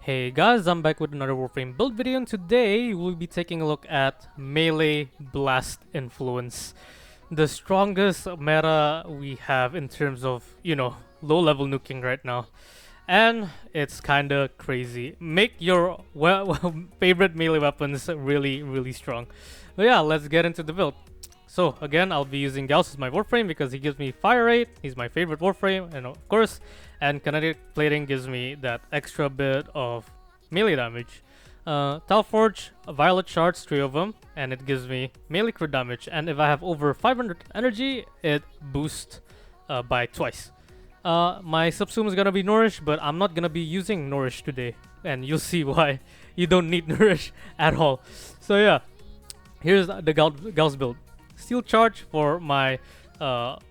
Hey guys, I'm back with another Warframe build video, and today we'll be taking a look at melee blast influence. The strongest meta we have in terms of, low level nuking right now. And it's kinda crazy. Make your favorite melee weapons really strong. But yeah, let's get into the build. So again, I'll be using Gauss as my Warframe because he gives me fire rate, he's my favorite Warframe, and of course, and kinetic plating gives me that extra bit of melee damage. Talforge, Violet Shards, 3 of them, and it gives me melee crit damage, and if I have over 500 energy, it boosts by twice. My subsume is gonna be Nourish, but I'm not gonna be using Nourish today, and you'll see why. You don't need Nourish at all. So yeah, here's the Gauss build. Steel Charge for my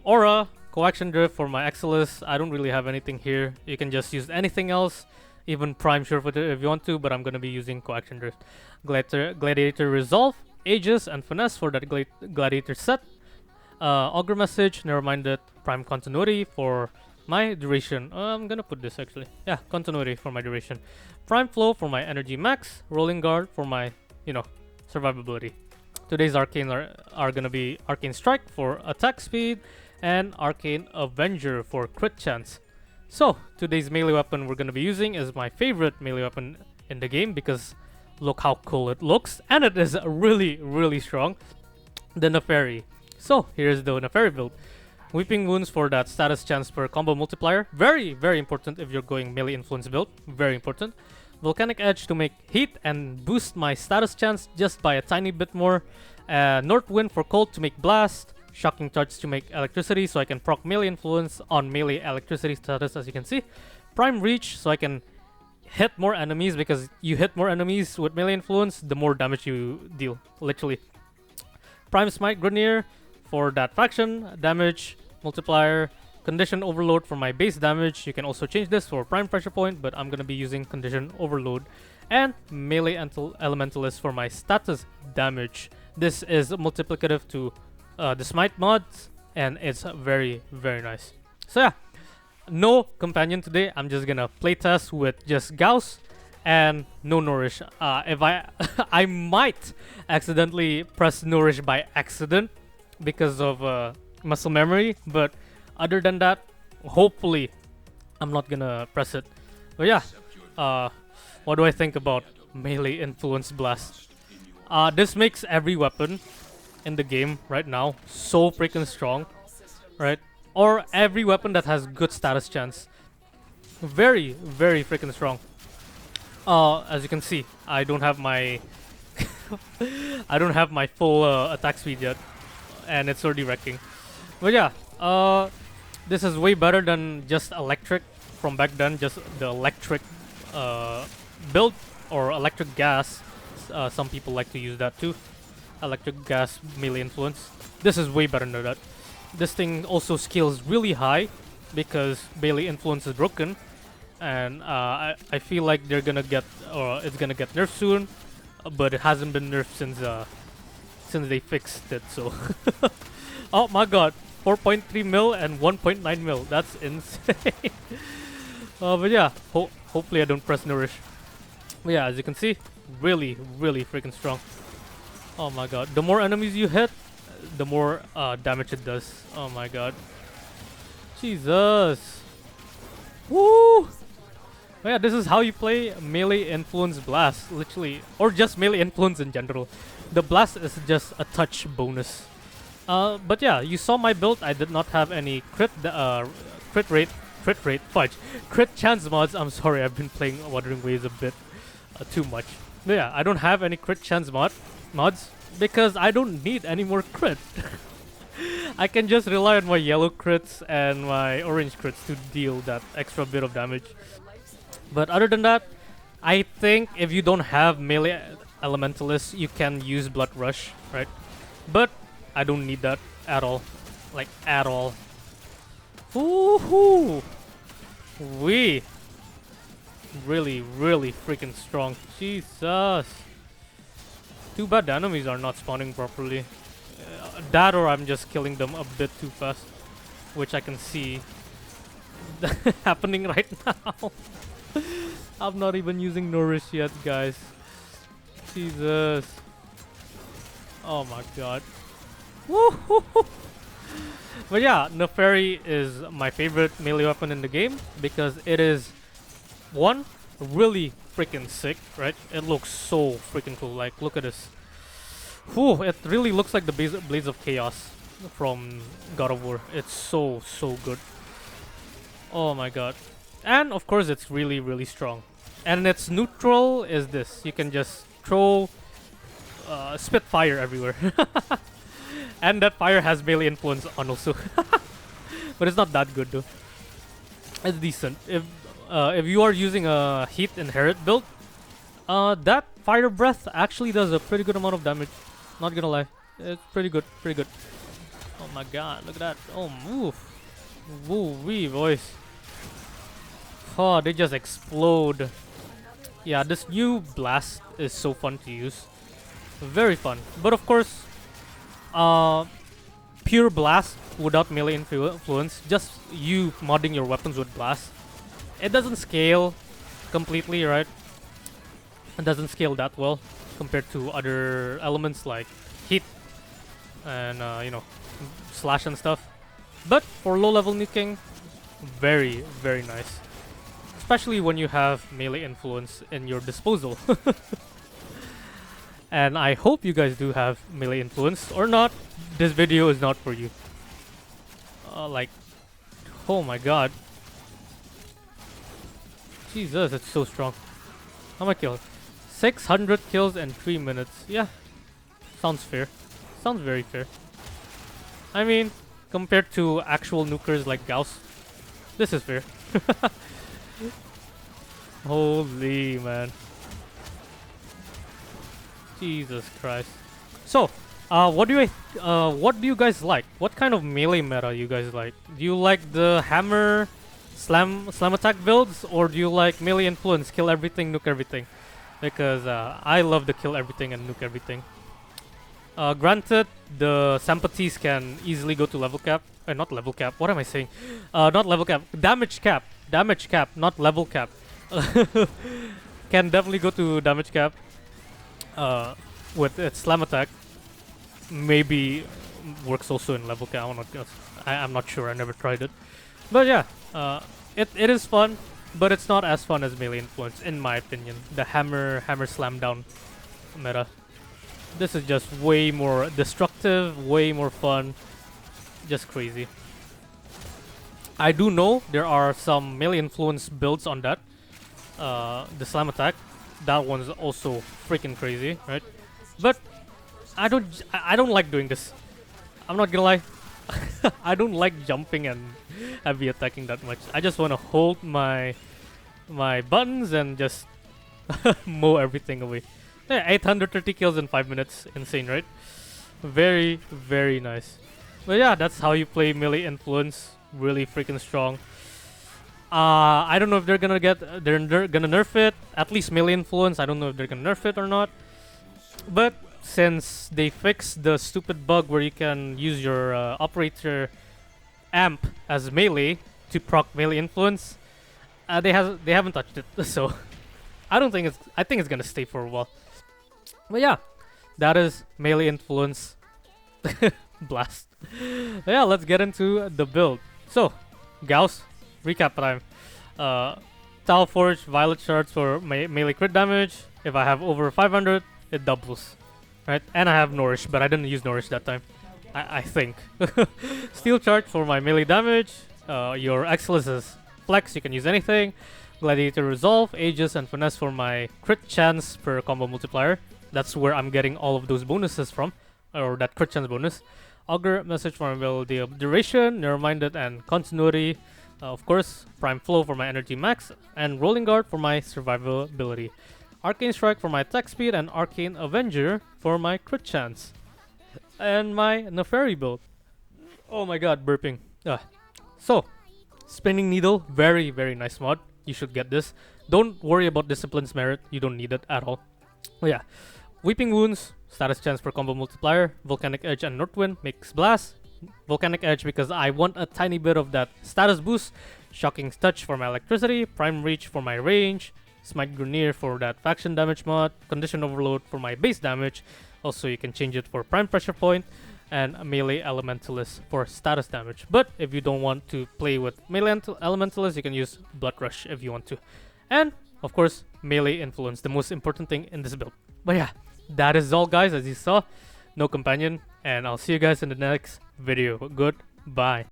Aura, Coaction Drift for my Exilus. I don't really have anything here. You can just use anything else, even Prime Surefooter if you want to, but I'm gonna be using Coaction Drift. Gladiator Resolve, Aegis, and Finesse for that Gladiator set. Augur Message, Never-Minded, Prime Continuity for my duration. I'm gonna put this actually. Yeah, Continuity for my duration. Prime Flow for my Energy Max. Rolling Guard for my, survivability. Today's arcane are gonna be Arcane Strike for attack speed and Arcane Avenger for crit chance. So today's melee weapon we're gonna be using is my favorite melee weapon in the game because look how cool it looks, and it is really strong. The Nepheri. So here's the Nepheri build. Weeping Wounds for that status chance per combo multiplier. Very important if you're going melee influence build. Very important. Volcanic Edge to make heat and boost my status chance just by a tiny bit more. North Wind for cold to make blast. Shocking Touch to make electricity so I can proc melee influence on melee electricity status, as you can see. Prime Reach so I can hit more enemies, because you hit more enemies with melee influence, the more damage you deal, literally. Prime Smite Grenier for that faction damage multiplier. Condition Overload for my base damage. You can also change this for Prime Pressure Point, but I'm gonna be using Condition Overload. And Melee Elementalist for my status damage. This is multiplicative to the Smite mods, and it's very nice. So yeah, no companion today. I'm just gonna playtest with just Gauss and no Nourish. If I might accidentally press Nourish by accident because of muscle memory, but other than that, hopefully I'm not gonna press it. But yeah, what do I think about melee influence blast? This makes every weapon in the game right now so freaking strong, right? Or every weapon that has good status chance, very freaking strong. As you can see, I don't have my I don't have my full attack speed yet, and it's already wrecking. But yeah, this is way better than just electric from back then, just the electric build or electric gas. Some people like to use that too. Electric gas melee influence. This is way better than that. This thing also scales really high because melee influence is broken, and I feel like they're gonna get, or it's gonna get nerfed soon, but it hasn't been nerfed since they fixed it. So, oh my god. 4.3 mil and 1.9 mil. That's insane. But yeah, hopefully I don't press Nourish. But yeah, as you can see, really freaking strong. Oh my god. The more enemies you hit, the more damage it does. Oh my god. Jesus. Woo! But yeah, this is how you play melee influence blast, literally. Or just melee influence in general. The blast is just a touch bonus. But yeah, you saw my build. I did not have any crit chance mods. I'm sorry, I've been playing Wuthering Waves a bit too much. But yeah, I don't have any crit chance mods because I don't need any more crit. I can just rely on my yellow crits and my orange crits to deal that extra bit of damage. But other than that, I think if you don't have melee elementalists, you can use Blood Rush, right? But I don't need that at all. Like, at all. Woohoo! We really freaking strong. Jesus. Too bad the enemies are not spawning properly. That, or I'm just killing them a bit too fast, which I can see happening right now. I'm not even using Nourish yet, guys. Jesus. Oh my god. Woo! But yeah, Nepheri is my favorite melee weapon in the game because it is, one, really freaking sick, right? It looks so freaking cool. Like, look at this. Whew, it really looks like the Blades of Chaos from God of War. It's so good. Oh my god. And of course it's really strong. And its neutral is this. You can just throw spit fire everywhere. And that fire has melee influence on also. But it's not that good though. It's decent. If you are using a heat inherit build, that fire breath actually does a pretty good amount of damage. Not gonna lie. It's pretty good, Oh my god, look at that. Oh, move. Woo-wee, boys. Oh, they just explode. Yeah, this new blast is so fun to use. Very fun. But of course, pure blast without melee influence, just you modding your weapons with blast, it doesn't scale completely, right? It doesn't scale that well compared to other elements like heat and you know, slash and stuff. But for low level nuking, very nice, especially when you have melee influence in your disposal. And I hope you guys do have melee influence. Or not, this video is not for you. Like, oh my god. Jesus, it's so strong. How many kills? 600 kills in 3 minutes. Yeah, sounds fair. Sounds very fair. I mean, compared to actual nukers like Gauss, this is fair. Holy man. Jesus Christ. So, what do you guys like? What kind of melee meta you guys like? Do you like the hammer slam attack builds, or do you like melee influence, kill everything, nuke everything? Because I love the kill everything and nuke everything. Granted, the Sampatis can easily go to level cap. Not level cap. What am I saying? Not level cap. Damage cap. Damage cap, not level cap. Can definitely go to damage cap. With its slam attack. Maybe works also in level cap. I'm not sure. I never tried it. But yeah, it is fun, but it's not as fun as melee influence, in my opinion. The hammer slam down meta. This is just way more destructive, way more fun, just crazy. I do know there are some melee influence builds on that. The slam attack, that one's also freaking crazy, right? But I don't like doing this. I'm not gonna lie. I don't like jumping and heavy attacking that much. I just want to hold my buttons and just mow everything away. Yeah, 830 kills in 5 minutes. Insane, right? Very nice. But yeah, that's how you play melee influence. Really freaking strong. I don't know if they're gonna nerf it. At least melee influence. I don't know if they're gonna nerf it or not. But since they fixed the stupid bug where you can use your operator amp as melee to proc melee influence, they haven't touched it. So I think it's gonna stay for a while. But yeah, that is melee influence blast. But yeah, let's get into the build. So, Gauss, recap time. Tau Forge, Violet Shards for melee crit damage. If I have over 500, it doubles. Right? And I have Nourish, but I didn't use Nourish that time. I think. Steel Charge for my melee damage. Your Excellence is Flex, you can use anything. Gladiator Resolve, Aegis, and Finesse for my crit chance per combo multiplier. That's where I'm getting all of those bonuses from, or that crit chance bonus. Augur, Message for my ability of duration, Narrow-minded, and continuity. Of course, Prime Flow for my energy max, and Rolling Guard for my survivability. Arcane Strike for my attack speed, and Arcane Avenger for my crit chance. And my Nepheri build. Oh my god, burping. So, Spinning Needle, very nice mod. You should get this. Don't worry about Discipline's Merit, you don't need it at all. Oh yeah. Weeping Wounds, status chance for combo multiplier. Volcanic Edge and Northwind makes blast. Volcanic Edge because I want a tiny bit of that status boost. Shocking Touch for my electricity. Prime Reach for my range. Smite Grenier for that faction damage mod, Condition Overload for my base damage. Also, you can change it for Prime Pressure Point, and Melee Elementalist for status damage. But if you don't want to play with Melee Elementalist, you can use Blood Rush if you want to. And, of course, Melee Influence, the most important thing in this build. But yeah, that is all, guys. As you saw, no companion, and I'll see you guys in the next video. Goodbye.